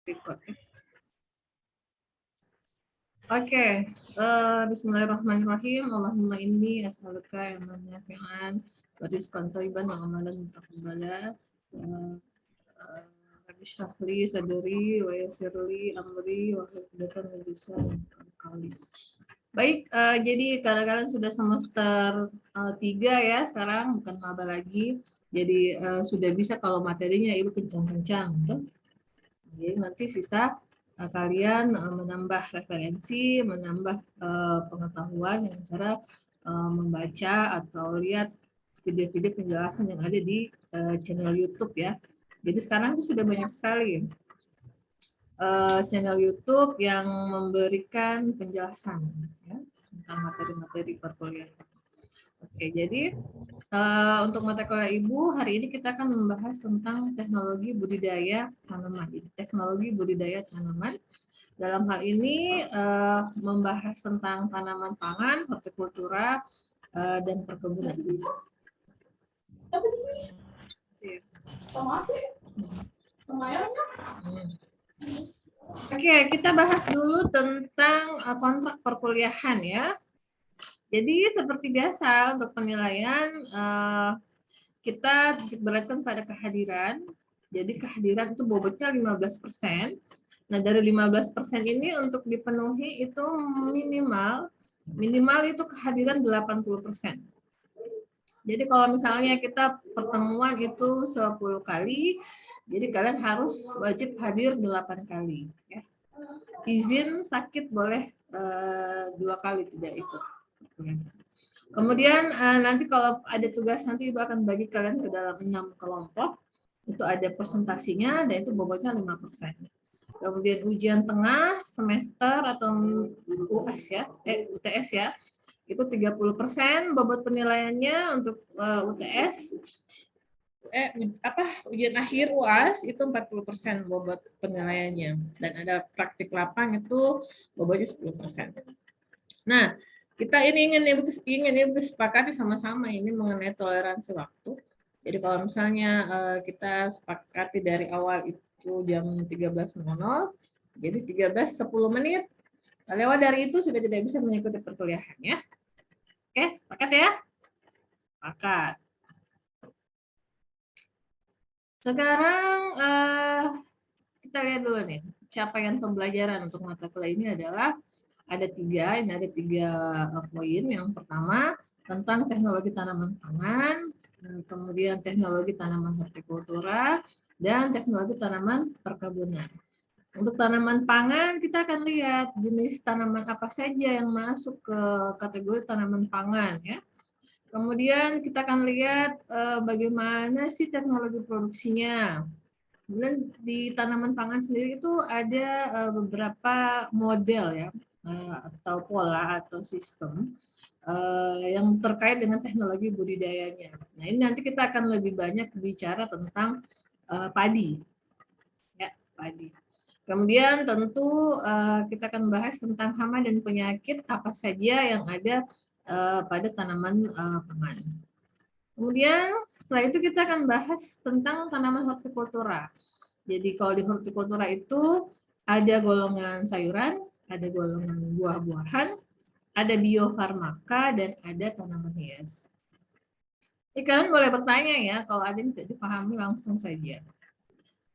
Record. Oke, Bismillahirrahmanirrahim. Allahumma inni as'aluka ilman nafi'an wa rizqan thayyiban wa amalan mutaqabbala. Rabbi shrah li sadri wa yassir li amri wa hlul 'uqdatam min lisani yafqahu qawli. Baik, jadi kalian sudah semester 3 ya sekarang, bukan maba lagi. Jadi sudah bisa kalau materinya Ibu kencang-kencang. Jadi nanti sisa kalian menambah referensi, menambah pengetahuan dengan cara membaca atau lihat video-video penjelasan yang ada di channel YouTube ya. Jadi sekarang itu sudah banyak sekali channel YouTube yang memberikan penjelasan ya, tentang materi-materi perkuliahan. Oke, jadi untuk mata kuliah Ibu, hari ini kita akan membahas tentang teknologi budidaya tanaman. Jadi, teknologi budidaya tanaman. Dalam hal ini membahas tentang tanaman pangan, hortikultura, dan perkebunan. Oke, kita bahas dulu tentang kontrak perkuliahan ya. Jadi seperti biasa untuk penilaian kita berlakukan pada kehadiran. Jadi kehadiran itu bobotnya 15%. Nah, dari 15% ini untuk dipenuhi itu minimal itu kehadiran 80%. Jadi kalau misalnya kita pertemuan itu 10 kali, jadi kalian harus wajib hadir 8 kali. Ya. Izin sakit boleh 2 kali tidak ikut. Kemudian nanti kalau ada tugas nanti Ibu akan bagi kalian ke dalam 6 kelompok. Itu ada presentasinya dan itu bobotnya 5%. Kemudian ujian tengah semester atau UTS ya, itu 30% bobot penilaiannya untuk UTS. Ujian akhir UAS itu 40% bobot penilaiannya, dan ada praktik lapang itu bobotnya 10%. Nah, kita ini ingin Ibu sepakati sama-sama ini mengenai toleransi waktu. Jadi kalau misalnya kita sepakati dari awal itu jam 13.00, jadi 13.10 menit. Lewat dari itu sudah tidak bisa mengikuti perkuliahan ya. Oke, sepakat ya? Sepakat. Sekarang kita lihat dulu nih, capaian pembelajaran untuk mata kuliah ini adalah ada 3, ini ada 3 poin. Yang pertama tentang teknologi tanaman pangan, kemudian teknologi tanaman hortikultura, dan teknologi tanaman perkebunan. Untuk tanaman pangan kita akan lihat jenis tanaman apa saja yang masuk ke kategori tanaman pangan ya. Kemudian kita akan lihat bagaimana sih teknologi produksinya. Kemudian di tanaman pangan sendiri itu ada beberapa model ya, atau pola atau sistem yang terkait dengan teknologi budidayanya. Nah, ini nanti kita akan lebih banyak bicara tentang padi. Ya, padi. Kemudian tentu kita akan bahas tentang hama dan penyakit apa saja yang ada pada tanaman pangan. Kemudian setelah itu kita akan bahas tentang tanaman hortikultura. Jadi kalau di hortikultura itu ada golongan sayuran, ada golongan buah-buahan, ada biofarmaka, dan ada tanaman hias. Jadi kalian boleh bertanya ya, kalau ada yang tidak dipahami langsung saja.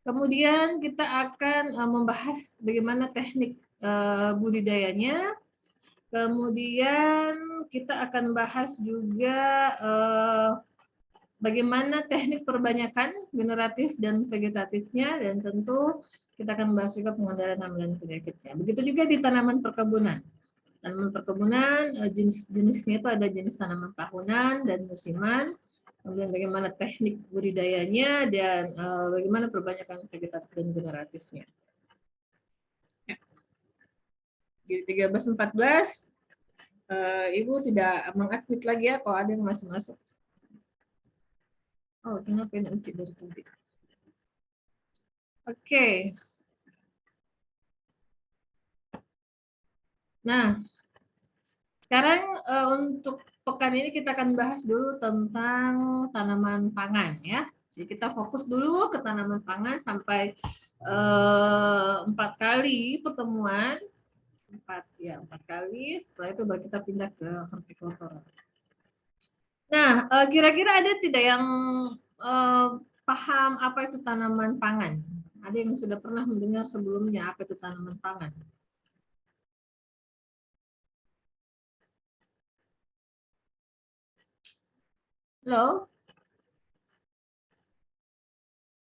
Kemudian kita akan membahas bagaimana teknik budidayanya. Kemudian kita akan bahas juga bagaimana teknik perbanyakan generatif dan vegetatifnya, dan tentu kita akan bahas juga pengendalian hama dan penyakitnya. Begitu juga di tanaman perkebunan. Tanaman perkebunan jenis-jenisnya itu ada jenis tanaman tahunan dan musiman. Kemudian bagaimana teknik budidayanya dan bagaimana perbanyakan vegetatif dan generatifnya. Ya. Jadi 13-14 Ibu tidak mengadmit lagi ya kalau ada yang masih masuk. Oh, kenapa ini uji dari tadi? Oke. Nah, sekarang untuk pekan ini kita akan bahas dulu tentang tanaman pangan ya. Jadi kita fokus dulu ke tanaman pangan sampai 4 kali pertemuan, 4 kali. Setelah itu baru kita pindah ke hortikultura. Nah, kira-kira ada tidak yang paham apa itu tanaman pangan? Ada yang sudah pernah mendengar sebelumnya apa itu tanaman pangan? Halo?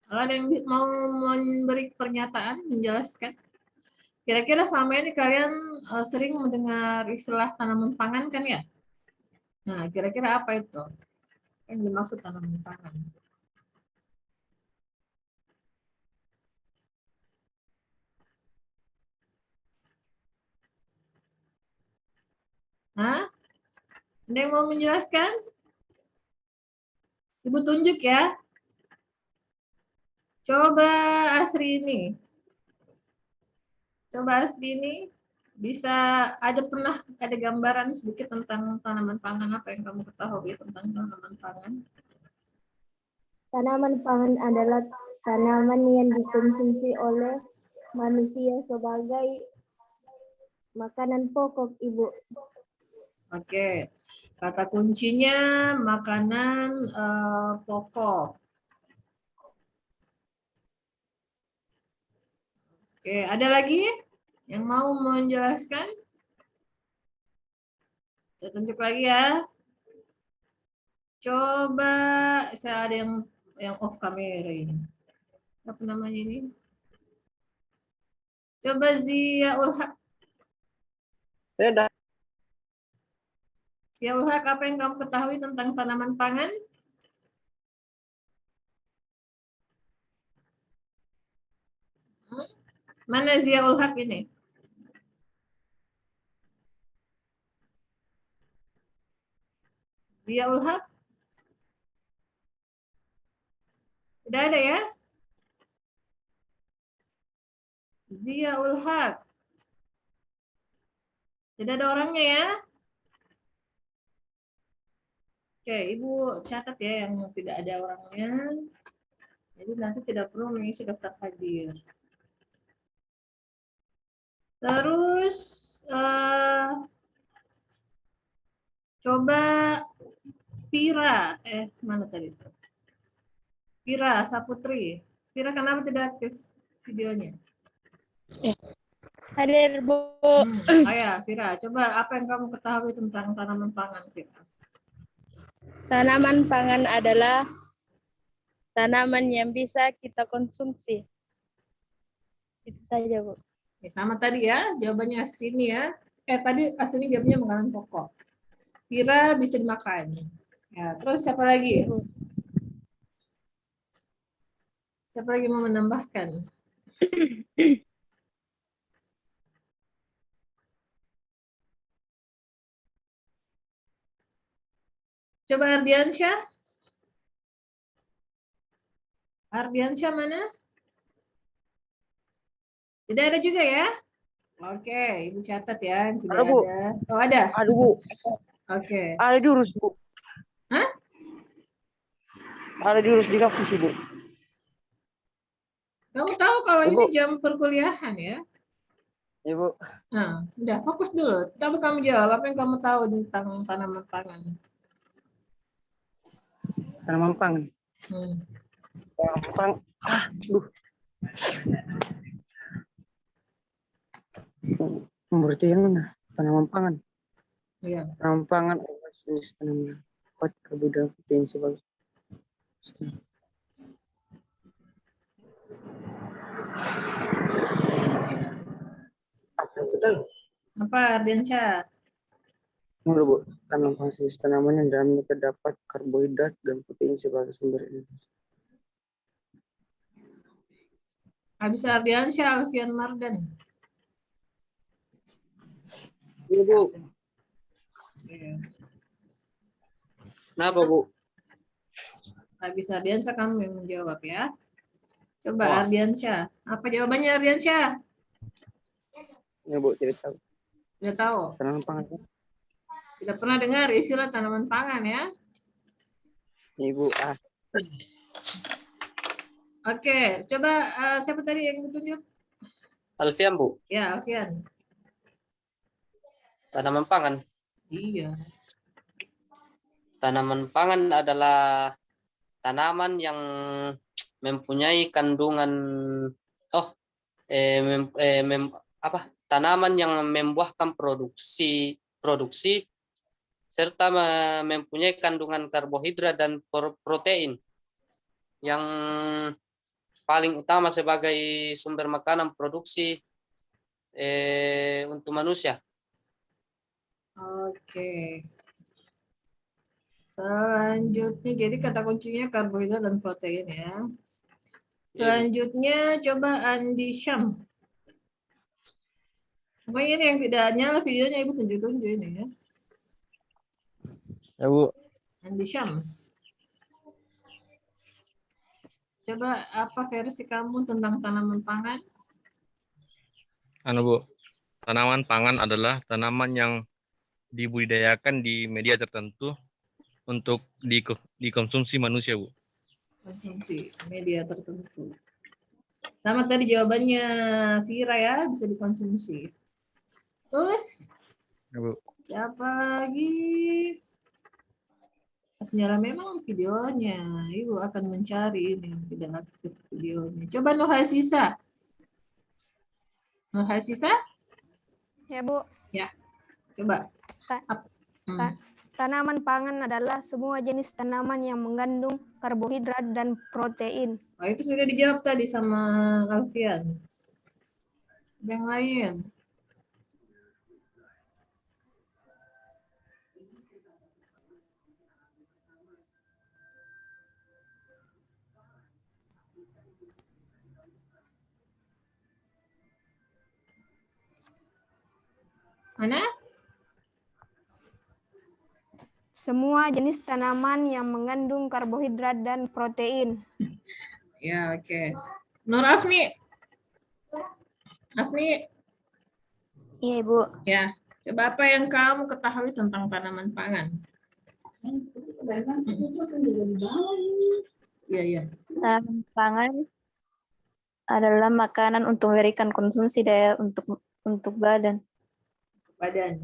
Kalau ada yang mau memberi pernyataan, menjelaskan? Kira-kira selama ini kalian sering mendengar istilah tanaman pangan kan ya? Nah, kira-kira apa itu yang dimaksud tanaman pangan? Hah? Ada yang mau menjelaskan? Ibu tunjuk ya. Coba Asri ini. Coba Asri ini bisa pernah ada gambaran sedikit tentang tanaman pangan, apa yang kamu ketahui tentang tanaman pangan? Tanaman pangan adalah tanaman yang dikonsumsi oleh manusia sebagai makanan pokok, Ibu. Oke, kata kuncinya makanan pokok. Oke, ada lagi yang mau menjelaskan? Saya tunjuk lagi ya. Coba saya ada yang off kamera ini. Apa namanya ini? Coba Zia Ulhak. Saya udah. Zia Ulhak, apa yang kamu ketahui tentang tanaman pangan? Mana Zia Ulhak ini? Zia Ulhak? Tidak ada ya? Zia Ulhak. Tidak ada orangnya ya? Oke, Ibu catat ya yang tidak ada orangnya. Jadi nanti tidak perlu mengisi daftar hadir. Terus coba Vira, mana tadi itu? Vira Saputri. Vira kenapa tidak aktif videonya? Hadir, Bu. Oh ya, Vira, coba apa yang kamu ketahui tentang tanaman pangan, Vira? Tanaman pangan adalah tanaman yang bisa kita konsumsi. Itu saja, Bu. Ya, sama tadi ya, jawabannya Asrini ya. Tadi Asrini jawabnya makanan pokok. Vira bisa dimakan. Ya, terus siapa lagi? Siapa lagi mau menambahkan? Coba Ardiansyah. Ardiansyah mana? Tidak ada juga ya? Oke, Ibu catat ya. Tidak Ada, Bu. ada. Oh, ada? Aduh, Bu. Oke. Ada diurus, Bu. Hah? Ada diurus di kampus, Bu. Kamu tahu kalau Ibu. ini jam perkuliahan ya? Ibu. Nah, udah fokus dulu. Coba kamu jawab apa yang kamu tahu tentang tanaman pangan. Tanaman pangan. Tanaman pangan. Berarti yang mana? Tanaman pangan. Iya. Tanaman pangan jenis tanaman kuat karbohidrat protein sebagai Apa Ardiansyah? Menurut, Bu, tanaman pangan jenis tanaman yang dalamnya terdapat karbohidrat dan protein sebagai sumber energi. Habis Ardiansyah, Alfian Mardan. Iya, Bu. Iya. Kenapa, Bu? Habis Ardiansyah kamu yang menjawab ya. Coba Wah. Ardiansyah. Apa jawabannya Ardiansyah? Ya, Bu, tidak tahu. Tidak tahu. Tanaman pangan. Tidak pernah dengar istilah tanaman pangan ya? Ibu. Oke, coba siapa tadi yang ditunjuk? Alfian, Bu. Ya, Alfian. Tanaman pangan. Iya. Tanaman pangan adalah tanaman yang mempunyai kandungan tanaman yang membuahkan produksi serta mempunyai kandungan karbohidrat dan protein yang paling utama sebagai sumber makanan produksi untuk manusia. Oke. Selanjutnya, jadi kata kuncinya karbohidrat dan protein ya. Selanjutnya coba Andi Syam. Pokoknya ini yang tidak nyala videonya Ibu tunjuk-tunjuk ini ya. Ya, Bu. Andi Syam. Coba apa versi kamu tentang tanaman pangan? Bu. Tanaman pangan adalah tanaman yang dibudidayakan di media tertentu untuk dikonsumsi manusia, Bu. Konsumsi media tertentu. Sama tadi jawabannya Vira ya, bisa dikonsumsi. Terus Ya, Bu. siapa lagi? Pas nyala memang videonya, Ibu akan mencari ini tidak aktif videonya. Coba Nur Hasisa. Nur Hasisa? Ya, Bu. Ya, coba. Tanaman pangan adalah semua jenis tanaman yang mengandung karbohidrat dan protein. Oh, itu sudah dijawab tadi sama Alfian. Yang lain. Mana? Semua jenis tanaman yang mengandung karbohidrat dan protein. Ya, oke. Nur Afni. Afni. Iya, Ibu. Ya, coba apa yang kamu ketahui tentang tanaman pangan? Iya, iya. Tanaman pangan adalah makanan untuk memberikan konsumsi daya untuk badan. Badan.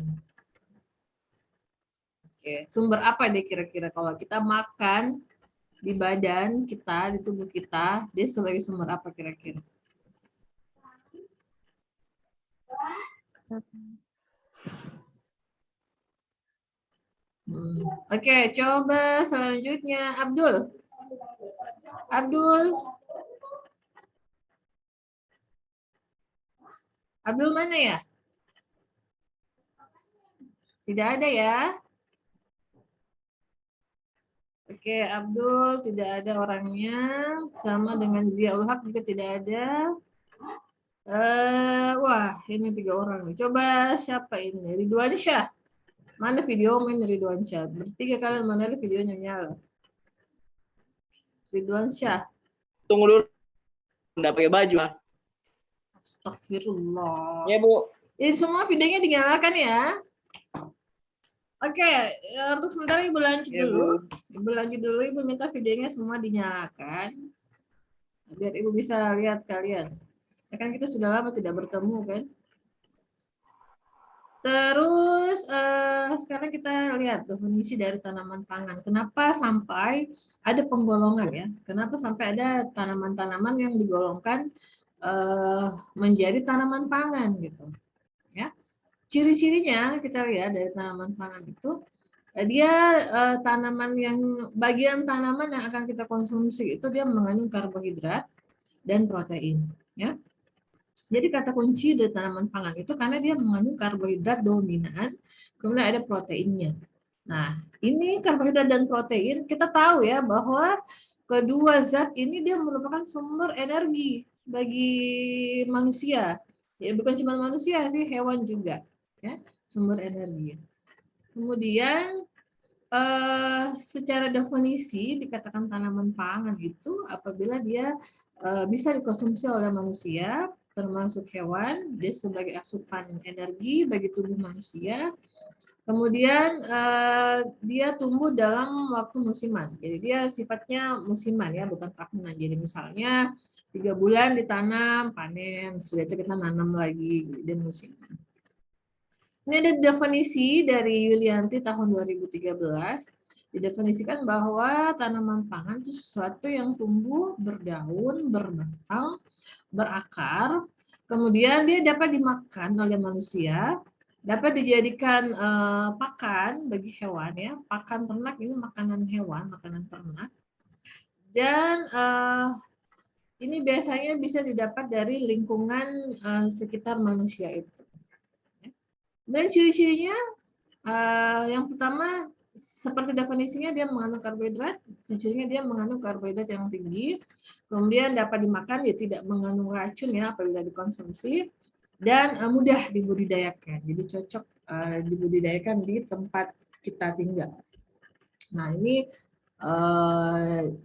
Oke, sumber apa deh kira-kira kalau kita makan di badan kita, di tubuh kita, dia sebagai sumber apa kira-kira? Oke, coba selanjutnya Abdul. Abdul mana ya? Tidak ada ya? Oke, Abdul tidak ada orangnya. Sama dengan Ziaul Haq juga tidak ada. Wah, ini 3 orang nih. Coba siapa ini? Ridwan Syah. Mana video main Ridwan Syah? Bertiga kalian mana videonya nyala? Ridwan Syah. Tunggu dulu. Nggak pakai baju. Astagfirullah. Ya, Bu. Jadi semua videonya dinyalakan ya. Oke, untuk sementara Ibu lanjut Ya, dulu. Bu. Ibu lanjut dulu, Ibu minta videonya semua dinyalakan. Biar Ibu bisa lihat kalian. Ya kan kita sudah lama tidak bertemu kan. Terus sekarang kita lihat definisi dari tanaman pangan. Kenapa sampai ada penggolongan ya? Kenapa sampai ada tanaman-tanaman yang digolongkan menjadi tanaman pangan gitu? Ya, ciri-cirinya kita lihat dari tanaman pangan itu dia tanaman yang bagian tanaman yang akan kita konsumsi itu dia mengandung karbohidrat dan protein. Ya. Jadi kata kunci dari tanaman pangan itu karena dia mengandung karbohidrat dominan, kemudian ada proteinnya. Nah, ini karbohidrat dan protein, kita tahu ya bahwa kedua zat ini dia merupakan sumber energi bagi manusia. Ya, bukan cuma manusia sih, hewan juga. Ya, sumber energi. Kemudian secara definisi dikatakan tanaman pangan itu apabila dia bisa dikonsumsi oleh manusia, termasuk hewan, dia sebagai asupan energi bagi tubuh manusia, Kemudian dia tumbuh dalam waktu musiman. Jadi dia sifatnya musiman ya, bukan tahunan. Jadi misalnya 3 bulan ditanam, panen, setelah itu kita nanam lagi, dan musiman. Ini ada definisi dari Yulianti tahun 2013. Didefinisikan bahwa tanaman pangan itu sesuatu yang tumbuh, berdaun, berbatang, berakar, kemudian dia dapat dimakan oleh manusia, dapat dijadikan pakan bagi hewan ya, pakan ternak ini makanan hewan, makanan ternak, dan ini biasanya bisa didapat dari lingkungan sekitar manusia itu. Dan ciri-cirinya yang pertama seperti definisinya dia mengandung karbohidrat, cirinya dia mengandung karbohidrat yang tinggi, kemudian dapat dimakan, dia tidak mengandung racun ya apabila dikonsumsi, dan mudah dibudidayakan. Jadi cocok dibudidayakan di tempat kita tinggal. Nah ini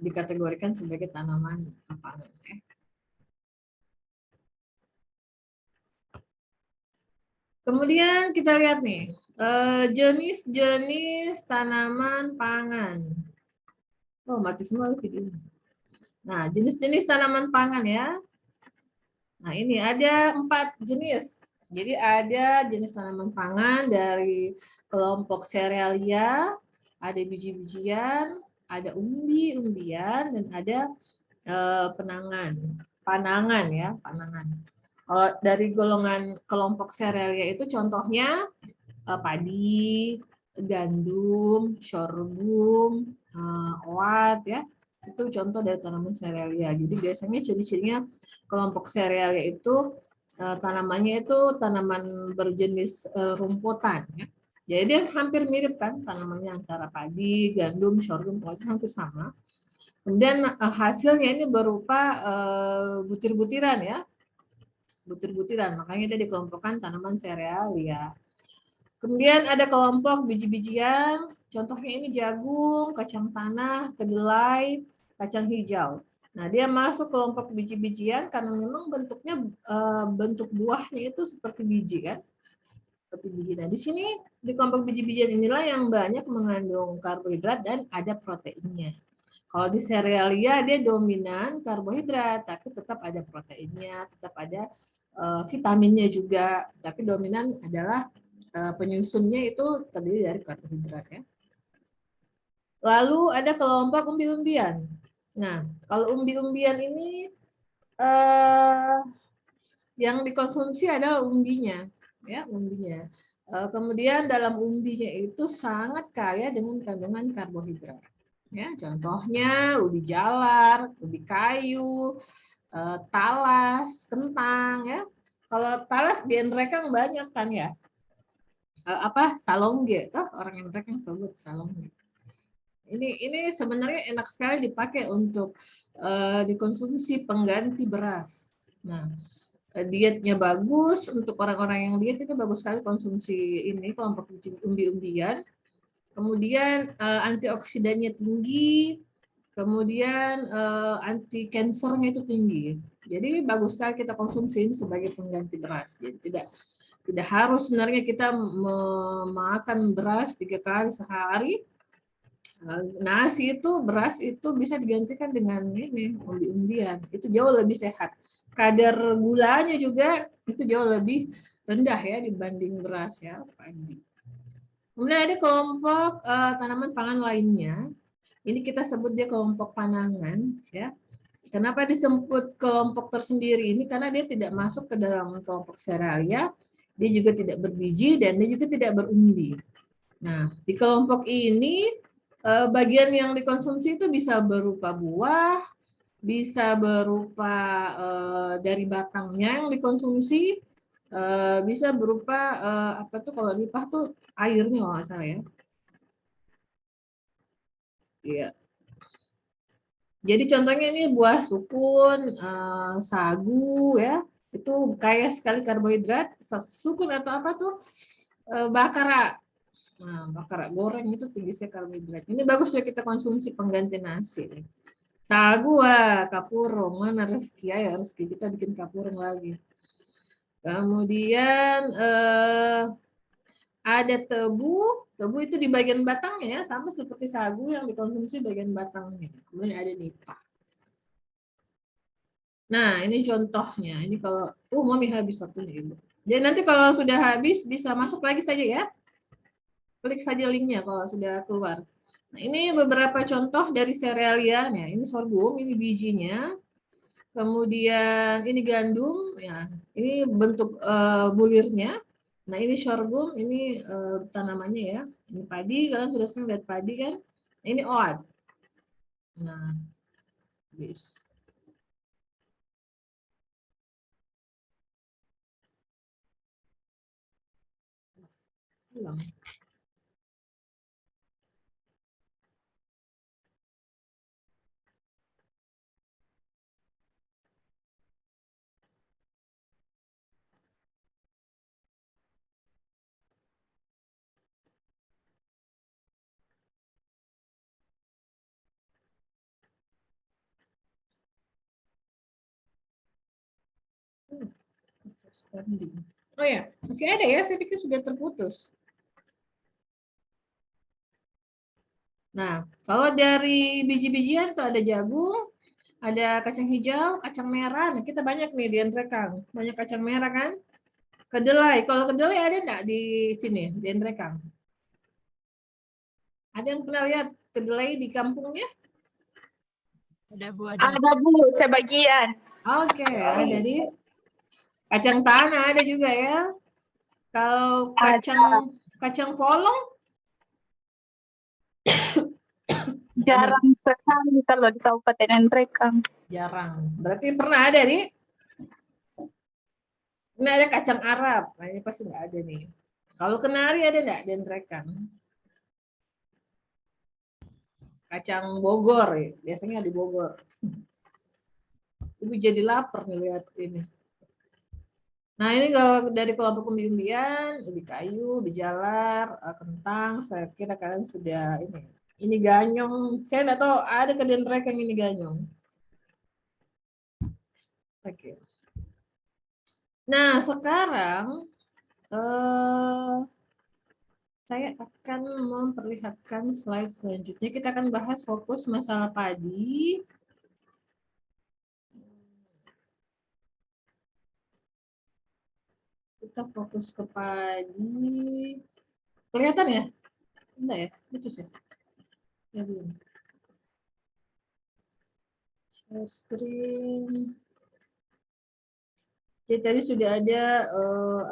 dikategorikan sebagai tanaman pangan. Kemudian kita lihat nih jenis-jenis tanaman pangan. Oh mati semua video. Nah jenis-jenis tanaman pangan ya. Nah ini ada 4 jenis. Jadi ada jenis tanaman pangan dari kelompok serealia, ada biji-bijian, ada umbi-umbian, dan ada panangan ya, panangan. Kalau dari golongan kelompok serealia itu contohnya padi, gandum, sorghum, oat ya. Itu contoh dari tanaman serealia. Jadi biasanya ciri-cirinya kelompok serealia itu tanamannya itu tanaman berjenis rumputan ya. Jadi dia hampir mirip kan tanamannya antara padi, gandum, sorghum, oat hampir sama. Kemudian hasilnya ini berupa butir-butiran ya. Butir-butiran, makanya dia dikelompokkan tanaman serealia. Kemudian ada kelompok biji-bijian, contohnya ini jagung, kacang tanah, kedelai, kacang hijau. Nah, dia masuk kelompok biji-bijian karena memang bentuknya bentuk buahnya itu seperti biji kan. Seperti biji. Nah, di sini di kelompok biji-bijian inilah yang banyak mengandung karbohidrat dan ada proteinnya. Kalau di serealia dia dominan karbohidrat, tapi tetap ada proteinnya, tetap ada vitaminnya juga, tapi dominan adalah penyusunnya itu terdiri dari karbohidrat ya. Lalu ada kelompok umbi-umbian. Nah, kalau umbi-umbian ini yang dikonsumsi adalah umbinya, ya umbinya. Kemudian dalam umbinya itu sangat kaya dengan kandungan karbohidrat. Ya, contohnya ubi jalar, ubi kayu, talas, kentang ya. Kalau talas di Nrekang banyak kan ya. Salongge, orang Nrekang sebut salongge. Ini sebenarnya enak sekali dipakai untuk dikonsumsi pengganti beras. Nah, dietnya bagus untuk orang-orang yang diet itu bagus sekali konsumsi ini kelompok umbi-umbian. Kemudian antioksidannya tinggi, kemudian anti kansernya itu tinggi. Jadi bagus sekali kita konsumsi ini sebagai pengganti beras. Jadi tidak harus sebenarnya kita makan beras 3 kali sehari. Nasi itu, beras itu bisa digantikan dengan ini umbi-umbian. Itu jauh lebih sehat. Kadar gulanya juga itu jauh lebih rendah ya dibanding beras ya, padi. Kemudian ada kelompok tanaman pangan lainnya. Ini kita sebut dia kelompok panangan ya. Kenapa disebut kelompok tersendiri ini? Karena dia tidak masuk ke dalam kelompok serealia, dia juga tidak berbiji dan dia juga tidak berumbi. Nah, di kelompok ini bagian yang dikonsumsi itu bisa berupa buah, bisa berupa dari batangnya yang dikonsumsi, bisa berupa kalau lipah tuh airnya kalau nggak salah ya. Iya. Jadi contohnya ini buah sukun, sagu ya, itu kaya sekali karbohidrat. Sukun atau apa tuh bakara. Nah, bakara goreng itu tinggi sekali karbohidrat. Ini bagus ya kita konsumsi pengganti nasi. Sagu, kapurung, mana rezeki ya, rezeki kita bikin kapurung lagi. Kemudian ada tebu. Tebu itu di bagian batangnya ya, sama seperti sagu yang dikonsumsi bagian batangnya. Kemudian ada nipah. Nah, ini contohnya. Ini kalau mami habis waktunya Ibu. Jadi nanti kalau sudah habis bisa masuk lagi saja ya. Klik saja linknya kalau sudah keluar. Nah, ini beberapa contoh dari serealia. Ya, ini sorghum, ini bijinya. Kemudian ini gandum, ya. Ini bentuk bulirnya. Nah, ini sorghum, ini tanamannya ya. Ini padi, kalian sudah sering lihat padi kan? Ini oat. Nah, habis. Hilang. Oh ya, masih ada ya? Saya pikir sudah terputus. Nah, kalau dari biji-bijian tuh ada jagung, ada kacang hijau, kacang merah. Nah, kita banyak nih di Endrekang. Banyak kacang merah kan? Kedelai. Kalau kedelai ada enggak di sini, di Endrekang? Ada yang pernah lihat kedelai di kampungnya? Ada Bu, Ada Bu, sebagian. Oke, ada di kacang tanah ada juga ya. Kalau kacang polong Jarang sekali kalau di Kabupaten Endrekang. jarang. Berarti pernah ada nih. Ini ada kacang Arab. Nah, ini pasti nggak ada nih. Kalau kenari ada nggak di Endrekang? Kacang Bogor ya. Biasanya di Bogor. Ibu jadi lapar nih lihat ini. Nah, ini kalau dari kelompok umbi-umbian, ubi kayu, ubi jalar, kentang, saya kira kalian sudah ini. Ini ganyong. Saya nggak tahu ada ke Endrekang ini ganyong. Oke. Nah, sekarang saya akan memperlihatkan slide selanjutnya. Kita akan bahas fokus masalah padi. Kita fokus ke padi. Kelihatan ya? Enggak ya? Putus ya? Ya belum. Share screen. Jadi tadi sudah ada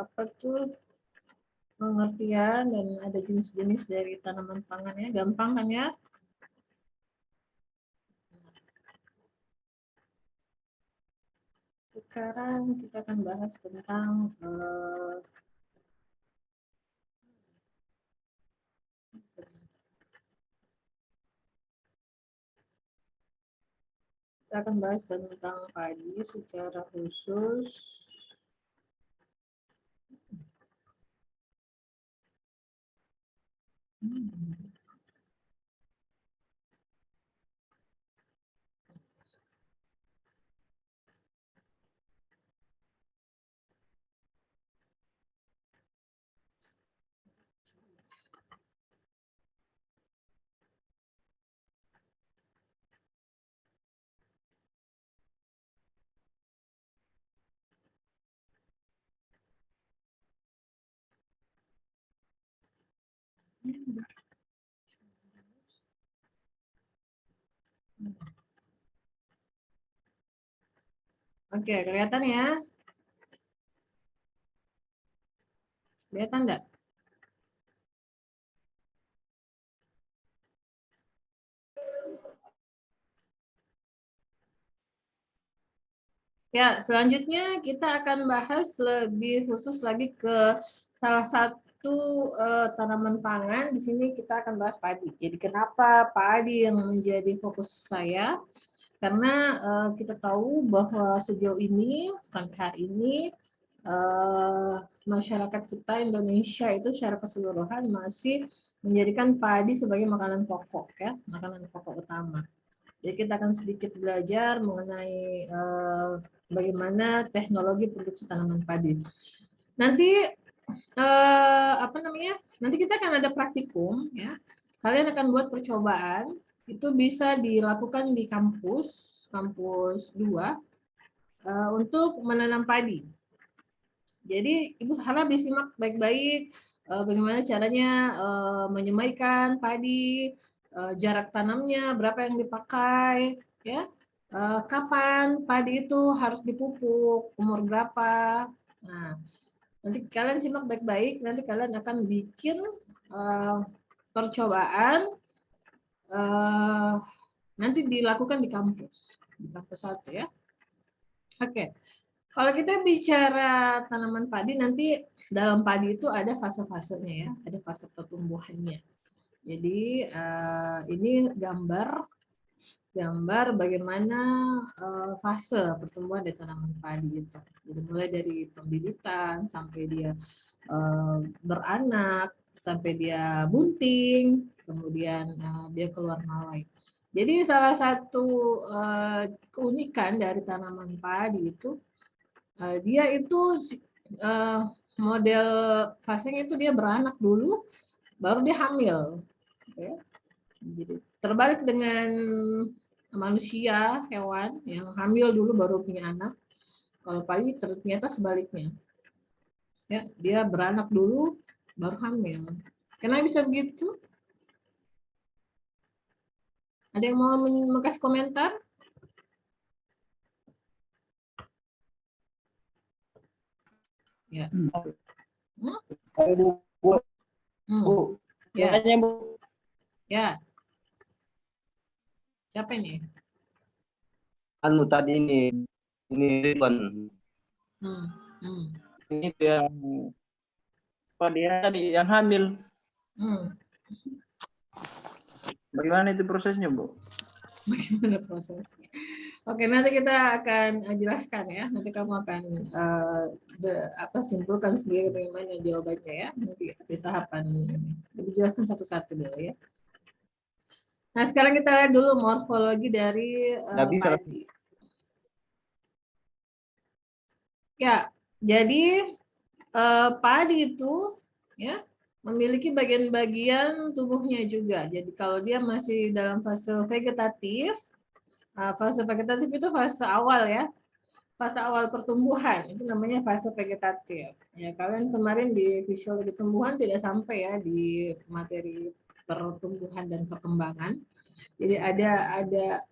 apa tuh pengertian dan ada jenis-jenis dari tanaman pangannya. Gampang kan ya? Sekarang kita akan bahas tentang kita akan bahas tentang padi secara khusus. Oke, kelihatan ya? Kelihatan enggak? Ya, selanjutnya kita akan bahas lebih khusus lagi ke salah satu tanaman pangan. Di sini kita akan bahas padi. Jadi kenapa padi yang menjadi fokus saya? Karena kita tahu bahwa sejauh ini, sampai hari ini, masyarakat kita Indonesia itu secara keseluruhan masih menjadikan padi sebagai makanan pokok, ya, makanan pokok utama. Jadi kita akan sedikit belajar mengenai bagaimana teknologi produksi tanaman padi. Nanti apa namanya? Nanti kita akan ada praktikum ya. Kalian akan buat percobaan, itu bisa dilakukan di kampus 2 untuk menanam padi. Jadi Ibu harap disimak baik-baik bagaimana caranya menyemaikan padi, jarak tanamnya, berapa yang dipakai, ya, kapan padi itu harus dipupuk, umur berapa. Nah, nanti kalian simak baik-baik, nanti kalian akan bikin percobaan nanti dilakukan di kampus 1 ya. Oke. Kalau kita bicara tanaman padi, nanti dalam padi itu ada fase-fasenya ya, ada fase pertumbuhannya. Jadi ini gambar bagaimana fase pertumbuhan dari tanaman padi itu. Jadi mulai dari pembibitan sampai dia beranak, sampai dia bunting, kemudian dia keluar malai. Jadi salah satu keunikan dari tanaman padi itu dia itu model fasenya itu dia beranak dulu, baru dia hamil. Ya. Jadi terbalik dengan manusia, hewan yang hamil dulu baru punya anak. Kalau padi ternyata sebaliknya. Ya, dia beranak dulu baru hamil. Kenapa bisa begitu? Ada yang mau kasih komentar? Ya. Bu, Ya. tanya Bu. Ya. Siapa ini? Anu tadi ini Ridwan. Ini yang dia tadi yang hamil. Bagaimana itu prosesnya, Bu? Bagaimana prosesnya? Oke, nanti kita akan jelaskan ya. Nanti kamu akan simpulkan sendiri bagaimana jawabannya ya. Nanti di tahapan ini. Dijelaskan satu-satu dulu ya. Nah, sekarang kita lihat dulu morfologi dari padi. Ya, jadi padi itu ya memiliki bagian-bagian tubuhnya juga. Jadi kalau dia masih dalam fase vegetatif itu fase awal ya, fase awal pertumbuhan itu namanya fase vegetatif. Ya kalian kemarin di fisiologi tumbuhan tidak sampai ya di materi pertumbuhan dan perkembangan. Jadi ada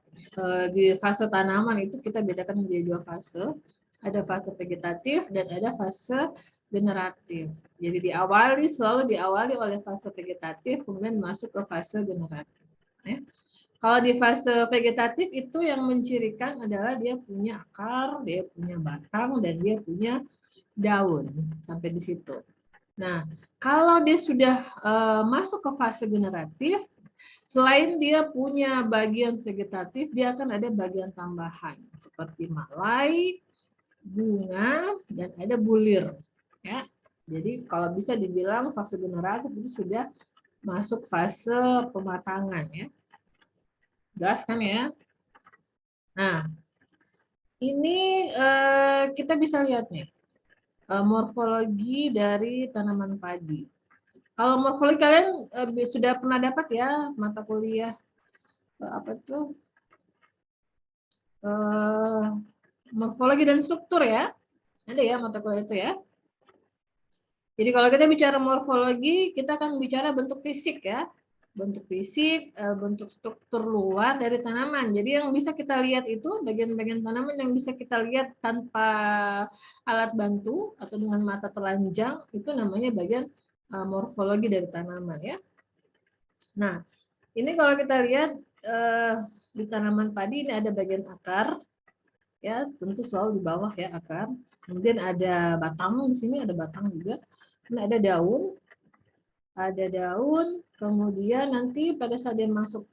di fase tanaman itu kita bedakan menjadi 2 fase. Ada fase vegetatif dan ada fase generatif. Jadi selalu diawali oleh fase vegetatif, kemudian masuk ke fase generatif. Ya. Kalau di fase vegetatif itu yang mencirikan adalah dia punya akar, dia punya batang, dan dia punya daun. Sampai di situ. Nah, kalau dia sudah masuk ke fase generatif, selain dia punya bagian vegetatif, dia akan ada bagian tambahan. Seperti malai, bunga, dan ada bulir. Ya. Jadi kalau bisa dibilang fase generatif itu sudah masuk fase pematangan. Ya. Jelas kan ya? Nah, ini kita bisa lihat nih morfologi dari tanaman padi. Kalau morfologi kalian sudah pernah dapat ya mata kuliah apa itu morfologi dan struktur ya? Ada ya mata kuliah itu ya? Jadi kalau kita bicara morfologi, kita akan bicara bentuk fisik ya. Bentuk fisik, bentuk struktur luar dari tanaman. Jadi yang bisa kita lihat itu bagian-bagian tanaman yang bisa kita lihat tanpa alat bantu atau dengan mata telanjang itu namanya bagian morfologi dari tanaman ya. Nah, ini kalau kita lihat di tanaman padi ini ada bagian akar ya, tentu selalu di bawah ya akar. Kemudian ada batang di sini, ada batang juga. Ini ada daun, kemudian nanti pada saat dia masuk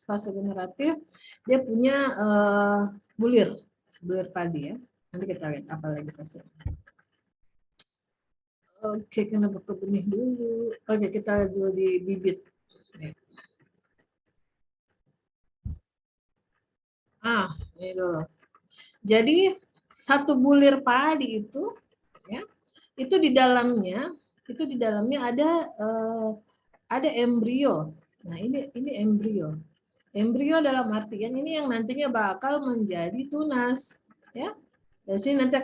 fase generatif, dia punya bulir padi ya. Nanti kita lihat apa lagi fase. Oke, kenapa ke benih dulu? Oke, kita lihat dulu di bibit. Ini dulu. Jadi satu bulir padi itu ya itu di dalamnya ada embrio. Nah, ini embrio. Embrio dalam artian ini yang nantinya bakal menjadi tunas, ya. Dari sini nanti